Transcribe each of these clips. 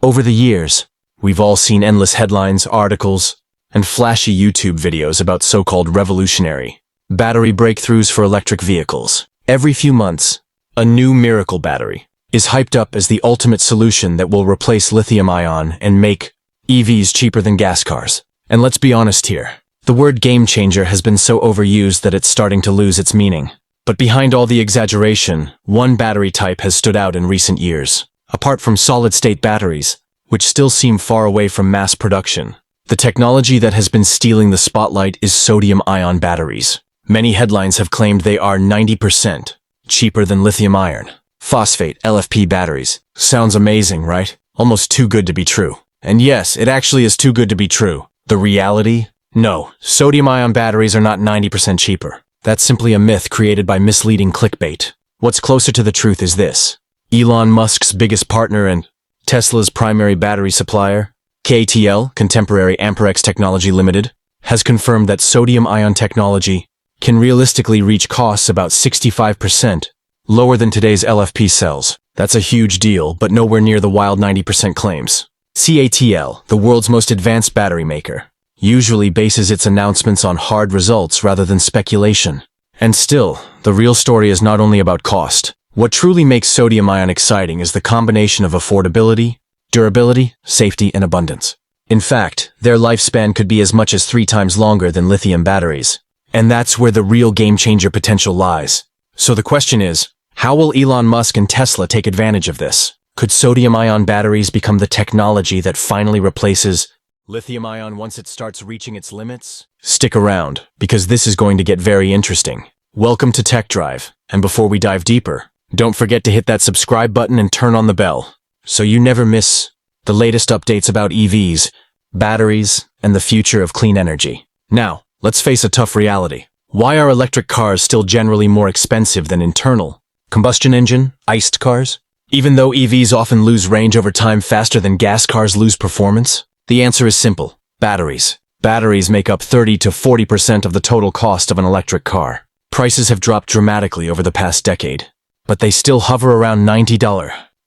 Over the years, we've all seen endless headlines, articles, and flashy YouTube videos about so-called revolutionary battery breakthroughs for electric vehicles. Every few months, a new miracle battery is hyped up as the ultimate solution that will replace lithium-ion and make EVs cheaper than gas cars. And let's be honest here, the word game changer has been so overused that it's starting to lose its meaning. But behind all the exaggeration, one battery type has stood out in recent years. Apart from solid-state batteries, which still seem far away from mass production, the technology that has been stealing the spotlight is sodium-ion batteries. Many headlines have claimed they are 90% cheaper than lithium-iron phosphate LFP batteries. Sounds amazing, right? Almost too good to be true. And yes, it actually is too good to be true. The reality? No, sodium-ion batteries are not 90% cheaper. That's simply a myth created by misleading clickbait. What's closer to the truth is this. Elon Musk's biggest partner and Tesla's primary battery supplier, CATL, Contemporary Amperex Technology Limited, has confirmed that sodium-ion technology can realistically reach costs about 65% lower than today's LFP cells. That's a huge deal, but nowhere near the wild 90% claims. CATL, the world's most advanced battery maker, usually bases its announcements on hard results rather than speculation. And still, the real story is not only about cost. What truly makes sodium-ion exciting is the combination of affordability, durability, safety, and abundance. In fact, their lifespan could be as much as 3 times longer than lithium batteries. And that's where the real game-changer potential lies. So the question is, how will Elon Musk and Tesla take advantage of this? Could sodium-ion batteries become the technology that finally replaces lithium-ion once it starts reaching its limits? Stick around, because this is going to get very interesting. Welcome to Tech Drive, and before we dive deeper, don't forget to hit that subscribe button and turn on the bell, so you never miss the latest updates about EVs, batteries, and the future of clean energy. Now, let's face a tough reality. Why are electric cars still generally more expensive than internal combustion engine, ICE cars? Even though EVs often lose range over time faster than gas cars lose performance? The answer is simple. Batteries. Batteries make up 30 to 40% of the total cost of an electric car. Prices have dropped dramatically over the past decade, but they still hover around $90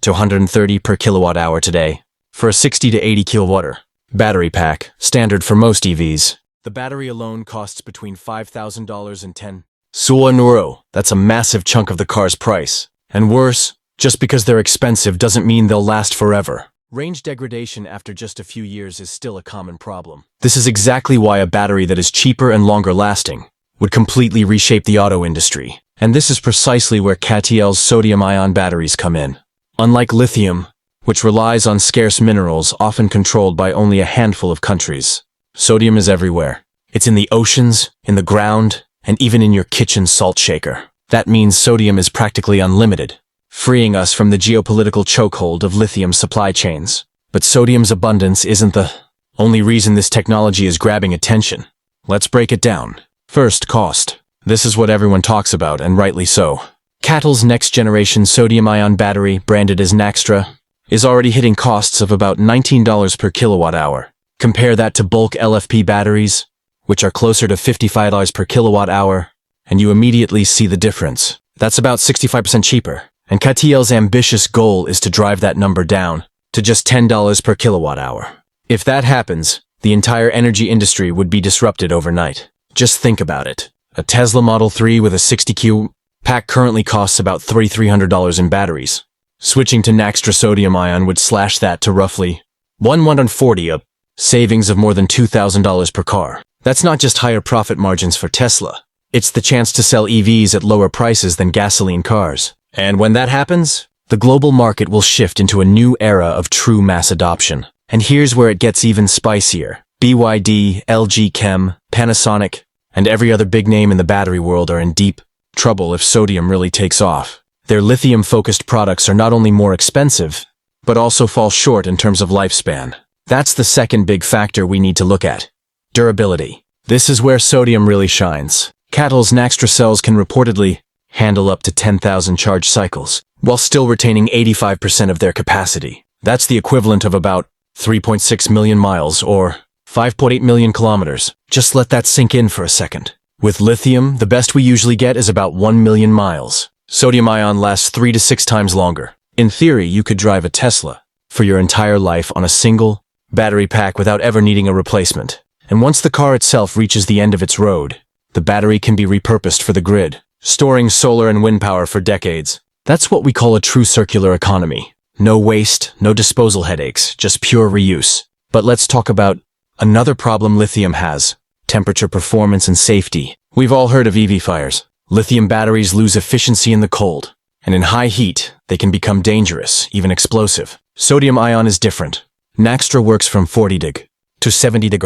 to $130 per kilowatt hour today for a 60 to 80 kilowatt battery pack, standard for most EVs. The battery alone costs between $5,000 and €10,000. That's a massive chunk of the car's price. And worse, just because they're expensive doesn't mean they'll last forever. Range degradation after just a few years is still a common problem. This is exactly why a battery that is cheaper and longer lasting would completely reshape the auto industry. And this is precisely where CATL's sodium-ion batteries come in. Unlike lithium, which relies on scarce minerals often controlled by only a handful of countries, sodium is everywhere. It's in the oceans, in the ground, and even in your kitchen salt shaker. That means sodium is practically unlimited, freeing us from the geopolitical chokehold of lithium supply chains. But sodium's abundance isn't the only reason this technology is grabbing attention. Let's break it down. First, cost. This is what everyone talks about, and rightly so. CATL's next-generation sodium-ion battery, branded as Naxtra, is already hitting costs of about $19 per kilowatt hour. Compare that to bulk LFP batteries, which are closer to $55 per kilowatt hour, and you immediately see the difference. That's about 65% cheaper. And CATL's ambitious goal is to drive that number down to just $10 per kilowatt hour. If that happens, the entire energy industry would be disrupted overnight. Just think about it. A Tesla Model 3 with a 60Q pack currently costs about $3,300 in batteries. Switching to Naxtra sodium-ion would slash that to roughly $140, a savings of more than $2,000 per car. That's not just higher profit margins for Tesla. It's the chance to sell EVs at lower prices than gasoline cars. And when that happens, the global market will shift into a new era of true mass adoption. And here's where it gets even spicier. BYD, LG Chem, Panasonic, and every other big name in the battery world are in deep trouble if sodium really takes off. Their lithium-focused products are not only more expensive, but also fall short in terms of lifespan. That's the second big factor we need to look at. Durability. This is where sodium really shines. CATL's Naxtra cells can reportedly handle up to 10,000 charge cycles, while still retaining 85% of their capacity. That's the equivalent of about 3.6 million miles, or 5.8 million kilometers. Just let that sink in for a second. With lithium, the best we usually get is about 1 million miles. Sodium-ion lasts 3 to 6 times longer. In theory, you could drive a Tesla for your entire life on a single battery pack without ever needing a replacement. And once the car itself reaches the end of its road, the battery can be repurposed for the grid, storing solar and wind power for decades. That's what we call a true circular economy. No waste, no disposal headaches, just pure reuse. But let's talk about another problem lithium has: temperature, performance, and safety. We've all heard of EV fires. Lithium batteries lose efficiency in the cold, and in high heat, they can become dangerous, even explosive. Sodium-ion is different. Naxtra works from 40 dig to 70 dig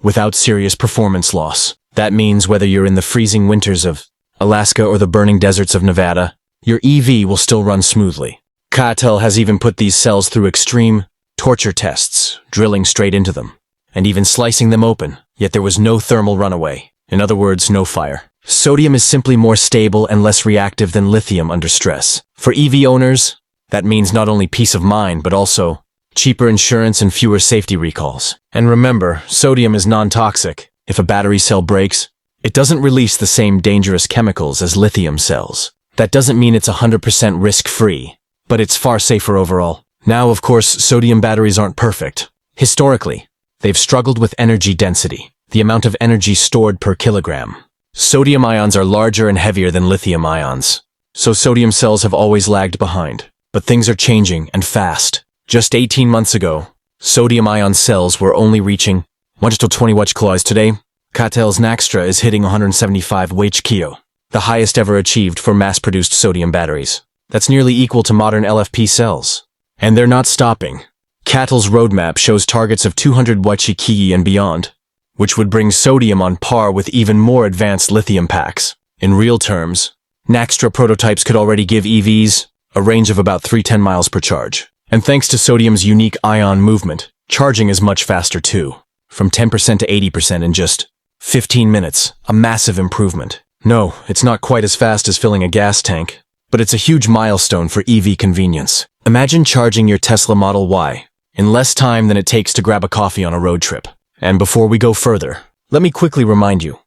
without serious performance loss. That means whether you're in the freezing winters of Alaska or the burning deserts of Nevada, your EV will still run smoothly. CATL has even put these cells through extreme torture tests, drilling straight into them, and even slicing them open, yet there was no thermal runaway. In other words, no fire. Sodium is simply more stable and less reactive than lithium under stress. For EV owners, that means not only peace of mind, but also cheaper insurance and fewer safety recalls. And remember, sodium is non-toxic. If a battery cell breaks, it doesn't release the same dangerous chemicals as lithium cells. That doesn't mean it's 100% risk-free, but it's far safer overall. Now, of course, sodium batteries aren't perfect. Historically, they've struggled with energy density, the amount of energy stored per kilogram. Sodium ions are larger and heavier than lithium ions, so sodium cells have always lagged behind. But things are changing, and fast. Just 18 months ago, sodium ion cells were only reaching 120 Wh. Today, CATL's Naxtra is hitting 175 Wh, the highest ever achieved for mass-produced sodium batteries. That's nearly equal to modern LFP cells. And they're not stopping. CATL's roadmap shows targets of 200 Wh and beyond, which would bring sodium on par with even more advanced lithium packs. In real terms, Naxtra prototypes could already give EVs a range of about 310 miles per charge. And thanks to sodium's unique ion movement, charging is much faster too, from 10% to 80% in just 15 minutes, a massive improvement. No, it's not quite as fast as filling a gas tank, but it's a huge milestone for EV convenience. Imagine charging your Tesla Model Y in less time than it takes to grab a coffee on a road trip. And before we go further, let me quickly remind you,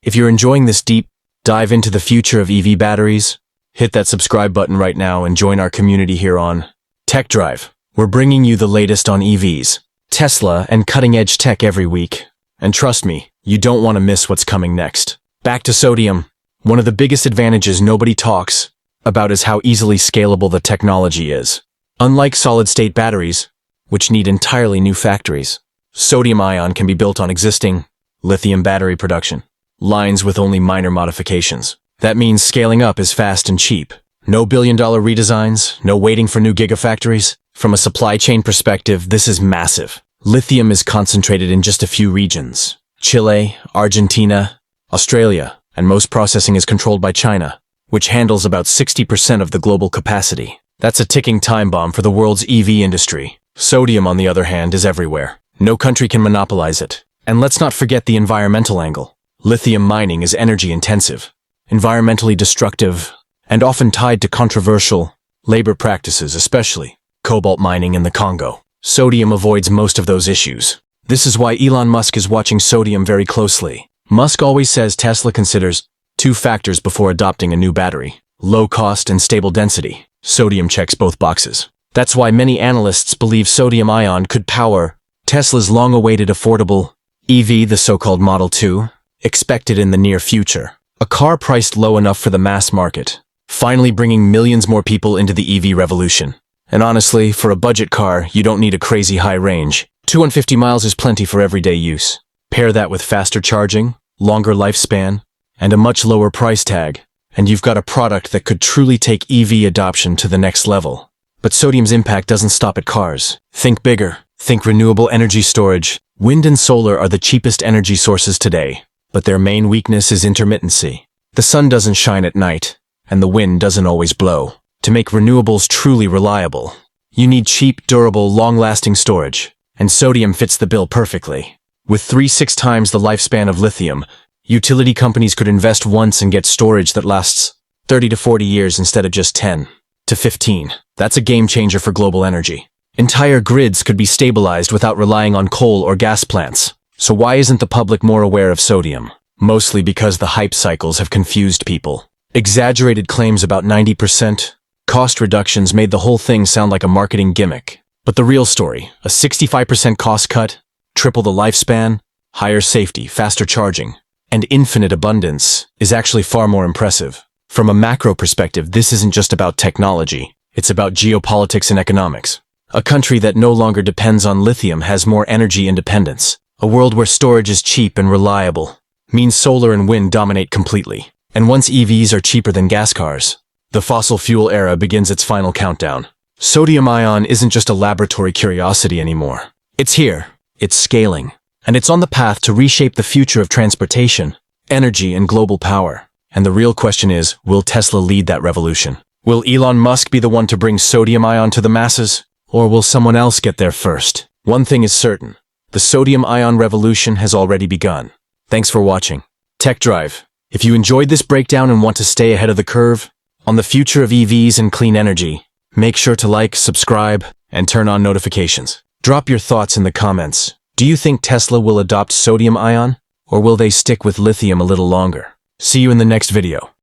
if you're enjoying this deep dive into the future of EV batteries, hit that subscribe button right now and join our community here on Tech Drive. We're bringing you the latest on EVs, Tesla, and cutting-edge tech every week. And trust me, you don't want to miss what's coming next. Back to sodium. One of the biggest advantages nobody talks about is how easily scalable the technology is. Unlike solid-state batteries, which need entirely new factories, sodium-ion can be built on existing lithium battery production lines with only minor modifications. That means scaling up is fast and cheap. No billion-dollar redesigns, no waiting for new gigafactories. From a supply chain perspective, this is massive. Lithium is concentrated in just a few regions: Chile, Argentina, Australia, and most processing is controlled by China, which handles about 60% of the global capacity. That's a ticking time bomb for the world's EV industry. Sodium, on the other hand, is everywhere. No country can monopolize it. And let's not forget the environmental angle. Lithium mining is energy-intensive, environmentally destructive, and often tied to controversial labor practices, especially cobalt mining in the Congo. Sodium avoids most of those issues. This is why Elon Musk is watching sodium very closely. Musk always says Tesla considers two factors before adopting a new battery: low cost and stable density. Sodium checks both boxes. That's why many analysts believe sodium-ion could power Tesla's long-awaited affordable EV, the so-called Model 2, expected in the near future. A car priced low enough for the mass market, finally bringing millions more people into the EV revolution. And honestly, for a budget car, you don't need a crazy high range. 250 miles is plenty for everyday use. Pair that with faster charging, longer lifespan, and a much lower price tag, and you've got a product that could truly take EV adoption to the next level. But sodium's impact doesn't stop at cars. Think bigger. Think renewable energy storage. Wind and solar are the cheapest energy sources today, but their main weakness is intermittency. The sun doesn't shine at night, and the wind doesn't always blow. To make renewables truly reliable, you need cheap, durable, long-lasting storage, and sodium fits the bill perfectly. With 3-6 times the lifespan of lithium, utility companies could invest once and get storage that lasts 30 to 40 years instead of just 10 to 15. That's a game changer for global energy. Entire grids could be stabilized without relying on coal or gas plants. So why isn't the public more aware of sodium? Mostly because the hype cycles have confused people. Exaggerated claims about 90% cost reductions made the whole thing sound like a marketing gimmick. But the real story, a 65% cost cut, triple the lifespan, higher safety, faster charging, and infinite abundance is actually far more impressive. From a macro perspective, this isn't just about technology. It's about geopolitics and economics. A country that no longer depends on lithium has more energy independence. A world where storage is cheap and reliable means solar and wind dominate completely. And once EVs are cheaper than gas cars, the fossil fuel era begins its final countdown. Sodium-ion isn't just a laboratory curiosity anymore. It's here, it's scaling, and it's on the path to reshape the future of transportation, energy, and global power. And the real question is, will Tesla lead that revolution? Will Elon Musk be the one to bring sodium-ion to the masses? Or will someone else get there first? One thing is certain, the sodium-ion revolution has already begun. Thanks for watching. Tech Drive. If you enjoyed this breakdown and want to stay ahead of the curve on the future of EVs and clean energy, make sure to like, subscribe, and turn on notifications. Drop your thoughts in the comments. Do you think Tesla will adopt sodium-ion, or will they stick with lithium a little longer? See you in the next video.